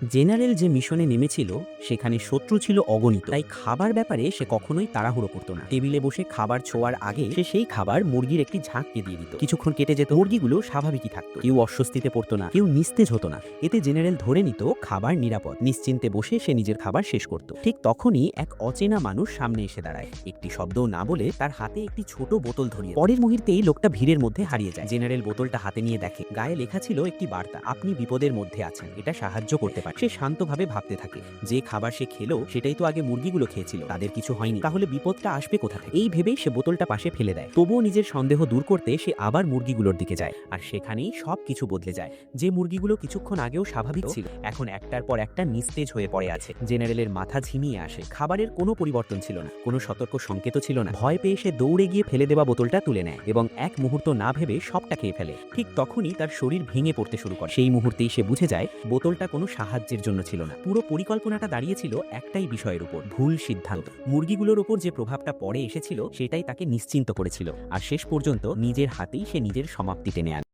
General যে মিশনে নেমেছিল সেখানে শত্রু ছিল অগণিত, তাই খাবার ব্যাপারে সে কখনোই তাড়াহুড়ো করতো না। টেবিলে বসে খাবার ছোঁয়ার আগে সে সেই খাবার মুরগির একটি ঝাঁককে দিয়ে দিত। কিছুক্ষণ কেটে যেত, মুরগিগুলো স্বাভাবিকই থাকতো, কেউ অস্বস্তিতে পড়তো না, কেউ নিস্তেজ হতো না। এতে জেনারেল ধরে নিত খাবার নিরাপদ। নিশ্চিন্তে বসে সে নিজের খাবার শেষ করত। ঠিক তখনই এক অচেনা মানুষ সামনে এসে দাঁড়ায়। একটি শব্দও না বলে তার হাতে একটি ছোট বোতল ধরিয়ে দেয়। পরের মুহূর্তেই লোকটা ভিড়ের মধ্যে হারিয়ে যায়। জেনারেল বোতলটা হাতে নিয়ে দেখে গায়ে লেখা ছিল একটি বার্তা, আপনি বিপদের মধ্যে আছেন, এটা সাহায্য করতে পারে। সে শান্তভাবে ভাবতে থাকে, যে খাবার সে খেলো সেটাই তো আগে মুরগিগুলো খেয়েছিল, তাদের কিছু হয়নি, তাহলে বিপদটা আসবে কোথা থেকে? এই ভেবেই সে বোতলটা পাশে ফেলে দেয়। তবুও নিজের সন্দেহ দূর করতে সে আবার মুরগিগুলোর দিকে যায়, আর সেখানেই সবকিছু বদলে যায়। যে মুরগিগুলো কিছুক্ষণ আগেও স্বাভাবিক ছিল এখন একটার পর একটা নিস্তেজ হয়ে পড়ে আছে। জেনারেলের মাথা ঝিমিয়ে আসে। খাবারের কোনো পরিবর্তন ছিল না, কোনো সতর্ক সংকেতও ছিল না। ভয় পেয়ে সে দৌড়ে গিয়ে ফেলে দেওয়া বোতলটা তুলে নেয় এবং এক মুহূর্ত না ভেবে সবটা খেয়ে ফেলে। ঠিক তখনই তার শরীর ভেঙে পড়তে শুরু করে। সেই মুহূর্তেই সে বুঝে যায় বোতলটা কোনো সাহায্যের জন্য ছিল না, পুরো পরিকল্পনাটা দাঁড়িয়েছিল একটাই বিষয়ের উপর, ভুল সিদ্ধান্ত। মুরগিগুলোর উপর যে প্রভাবটা পড়ে এসেছিল সেটাই তাকে নিশ্চিন্ত করেছিল, আর শেষ পর্যন্ত নিজের হাতেই সে নিজের সমাপ্তি টেনে আনে।